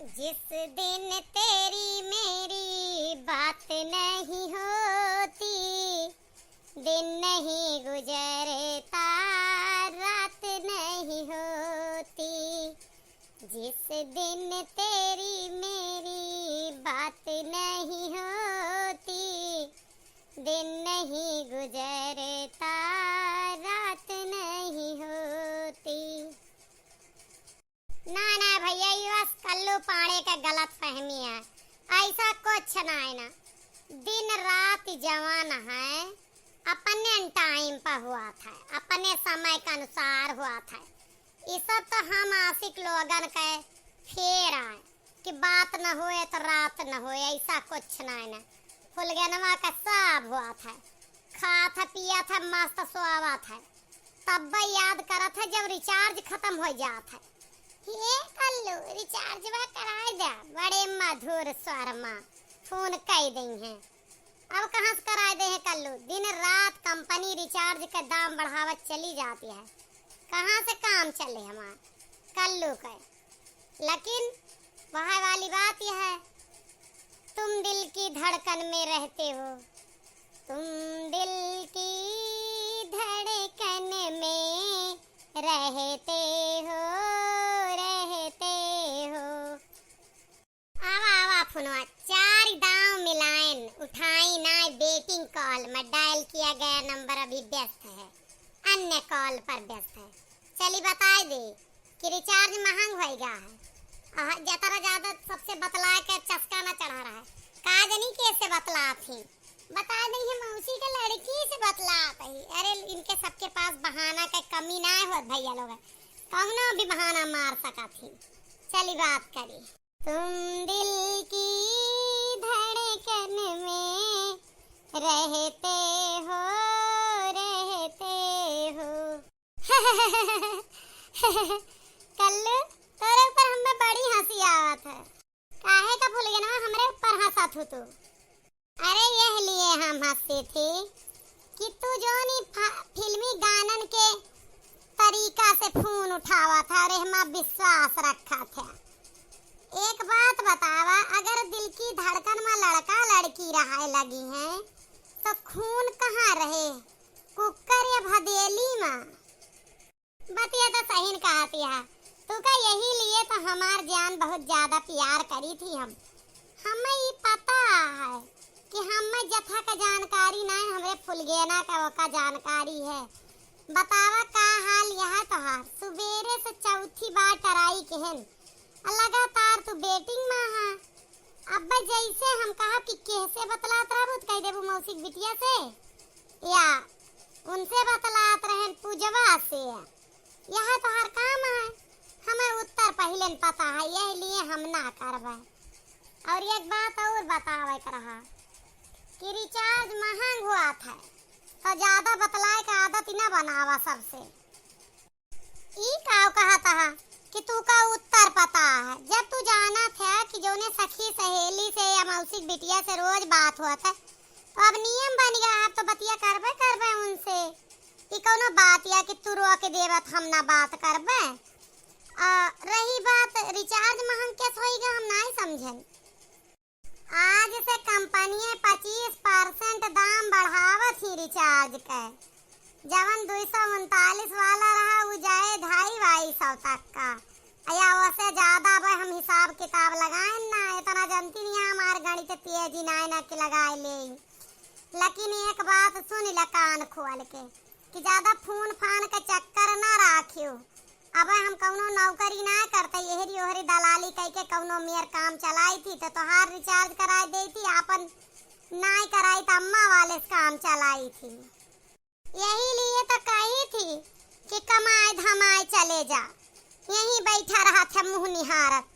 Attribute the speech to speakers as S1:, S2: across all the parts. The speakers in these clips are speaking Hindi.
S1: जिस दिन तेरी मेरी बात नहीं होती, दिन नहीं गुजरता, रात नहीं होती। जिस दिन तेरी मेरी बात नहीं होती, दिन नहीं गुजरता, रात नहीं होती। ना ना भैया, ये बस कल्लू पाड़े का गलत फहमी है। ऐसा कुछ ना है ना। दिन रात जवान है, अपने टाइम पर हुआ था, अपने समय के अनुसार हुआ था। ये सब तो हम आशिक लोगन के फेर आए कि बात न होए तो रात न होए, ऐसा कुछ ना है ना। फुलगनवा का सब हुआ था, खा था पिया था, मस्त सोवा था। तब याद करा था जब रिचार्ज खत्म हो जाता है। ये कल्लू रिचार्ज कराए दे, बड़े मधुर स्वर में फोन कह दी है। अब कहाँ से कराए दे है कल्लू? दिन रात कंपनी रिचार्ज का दाम बढ़ावत चली जाती है, कहाँ से काम चले हमारा कल्लू का। लेकिन वह वाली बात यह है, तुम दिल की धड़कन में रहते हो, तुम दिल की धड़कन में रहते हो, फुनवा चार दांव मिलाइन उठाई ना। वेटिंग कॉल में डायल किया गया नंबर अभी व्यस्त है, अन्य कॉल पर व्यस्त है। चली बताए दे कि रिचार्ज महंग होएगा है। ज्यादा ज्यादा सबसे बतला के चस्का न चढ़ा रहा है। काजनी कैसे बतला थी, बता दी है मौसी के लड़की से बतला ही। अरे इनके सबके पास बहाना का कमी ना हो भैया लोग, कौनो भी बहाना मार सका थी। चली बात करी। तुम दिल की धड़कन में रहते हो, रहते हो। कल्लू तेरे ऊपर हमें बड़ी हंसी आवत है। काहे का भूल गया ना हमरे ऊपर हंसा थू तू? अरे यह लिए हम हंसते थे कि तू जो नी फिल्मी गानन के तरीका से फोन उठावा था और हम विश्वास रखा था। एक बात बतावा, अगर दिल की धड़कन में लड़का लड़की रहा लगी है तो खून कहाँ रहे, कुकर या भदेली में? बतिया तो सही कहती है तू का। यही लिए तो हमार जान बहुत ज्यादा प्यार करी थी। हमें ये पता है कि हमें जथा का जानकारी ना है, हमें फुलगेना का जानकारी है। बतावा का हाल यह तोहार? सुबेरे से चौथी बार टराई केहन लगातार तू बेटिंग में है। अब जैसे हम कहा कि कैसे बतलात रहा कह देबू मौसी बिटिया से, या उनसे बतलात रहे पूजवा से। यह तो हर काम है, हमें उत्तर पहले पता है, यह लिए हम ना करबे। और एक बात और बतावे रहा कि रिचार्ज महंग हुआ था तो ज्यादा बतलाए का आदत न बनावा सबसे। ई का कहा था कि तू का उत्तर पता है। जब तू जाना था कि जो ने सखी सहेली से या मौसी बिटिया से रोज बात हुआ था, तो अब नियम बन गया, अब तो बतिया करबे उनसे। कि कोनो बात या कि तू रो के देवत हम ना बात करबे। रही बात रिचार्ज महंग कैसे होएगा, हम नहीं समझन। आज से कंपनी 25% दाम बढ़ावत ही रिचार्ज का। जवन 239 वाला रहा वो जाए 250 तक का, या वैसे ज्यादा हम हिसाब किताब लगाए ना। इतना जानती नहीं हमार गणित तेजी ना के लगाए ले। लेकिन एक बात सुन ल कान खोल के कि ज्यादा फोन फान का चक्कर ना राखियो। अब हम कौनो नौकरी ना करते, यहरी ओहरी दलाली कह के कौनो मेर काम चलाई थी तो तोहार रिचार्ज कराई देती, अपन ना कराई तो अम्मा वाले काम चलाई थी। यही लिए तो कही थी कि कमाए धमाए चले जा, यहीं बैठा रहा था मुंह निहारत।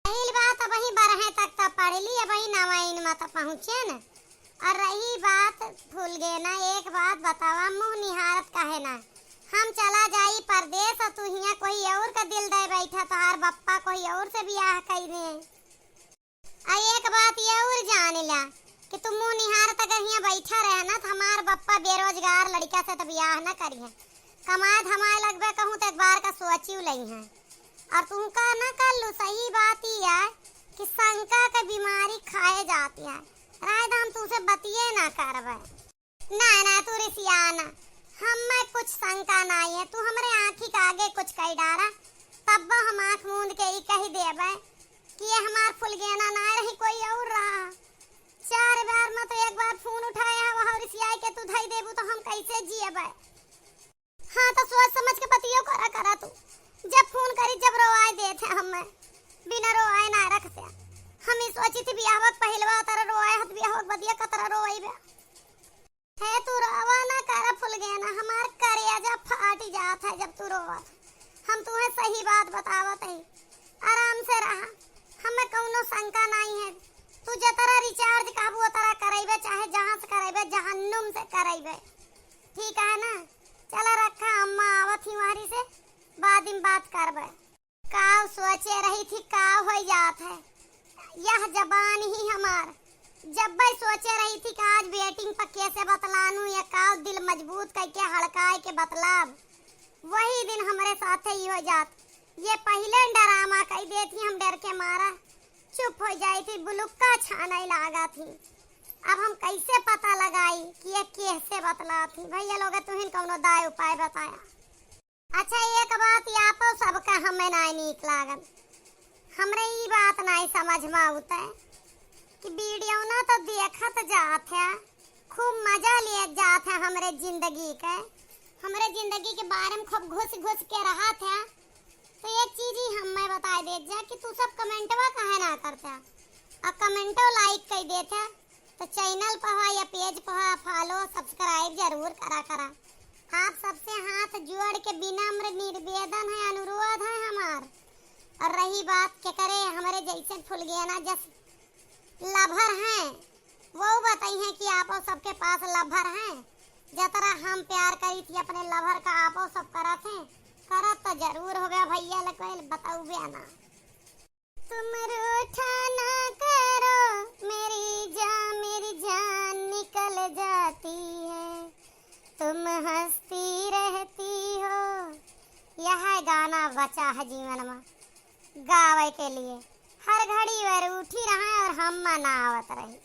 S1: यही बात वही 12 तक तो पढ़ ली, वही 9 में तो पहुँचे न। और रही बात भूल गए ना, एक बात बतावा, मुंह निहारत कहे ना। हम चला जाई परदेश और तू हिया कोई और का दिल दे बैठा, तो हर बप्पा कोई और से ब्याह कर दे। एक बात ये और जान ला कि तुम मुंह निहार तक यहाँ बैठा रहे ना, तो हमार बप्पा बेरोजगार लड़का से तो ब्याह न करी है। कमाए धमाए लगबे कहूँ तो एक बार का सोची लई है। और तुमका ना कर लो। सही बात ही है कि शंका का बीमारी खाए जाती है। राय हम तुझसे बतिए ना करवे। ना ना तू रिसियाना, हमें कुछ शंका नहीं है। तू हमारे आँखी के आगे कुछ कही डारा तब हम आँख मूंद के ही कही देवे कि ये हमार फुलगेना ना रही कोई और रहा। 4 बार में तो एक बार फोन उठाया है वहाँ रिसियाई के तू धई देबू तो हम कैसे जिएबे। हाँ तो सोच समझ के पतियो करा तू। जब फोन करी जब रोवाए देते हमें बिना रोवाए ना रखते। हम ही सोची थी बियाहक पहलवा तरह रोवाए हत बियाहक बदिया कतरा रोवाईबे है। तू रोवा ना कर फुलगेना, हमार करेजा फाटी जात है जब तू रोवत। हम तुम्हें सही बात बतावत है, आराम से रहा। हमें कौनो शंका नहीं है। तू जतरा रिचार्ज काबू तरा करैबे, चाहे जहां से करैबे जहन्नुम से करैबे, ठीक है ना। चला रखा, अम्मा आवत ही वारी से बाद में बात करबे। काव सोचे रही थी काव हो जात है। यह जबान ही हमार जब भाई सोचे रही थी कि आज बेटिंग पर कैसे बतलानू या काव दिल मजबूत करके हड़काए के बतलाब, वही दिन हमारे साथ ही हो जात। ये पहले डरामा कही देती, हम डर के मारा चुप हो जाई थी, बुलुक्का छाने लगा थी। अब हम कैसे पता लगाई कि ये कैसे बतला थी। भैया लोग तुहिन कौनो दाय उपाय बताया। अच्छा एक बात यहाँ पर सबका हमें नहीं नीक लागन। हमरे ये बात नहीं समझ में आता है कि वीडियो ना तो देखत जात है, खूब मजा लिए जात है हमरे जिंदगी के, हमरे जिंदगी के बारे में खूब घुस के रहा था। तो एक चीज ही हमें बता दे जा कि तू सब कमेंटवा काहे ना करता और कमेंटो लाइक कर देता। तो चैनल पर या पेज पर फॉलो सब्सक्राइब जरूर करा। आप सबसे हाथ जोड़ के विनम्र निवेदन है, अनुरोध है हमार। और रही बात के करे हमारे जैसे फुलगेना जस लभर हैं, वो बताइए कि आप सबके पास लभर हैं। जतरा हम प्यार करी थी अपने लभर का आपो सब करत हैं, करत तो जरूर हो गया। भैया लकोल बताऊ ना। तुम रूठा ना करो मेरी जान निकल जाती है, तुम हंसती रहती हो। यह गाना बचा है जीवन में गावे के लिए। हर घड़ी वे रूठी रहा और हम मनावत रही।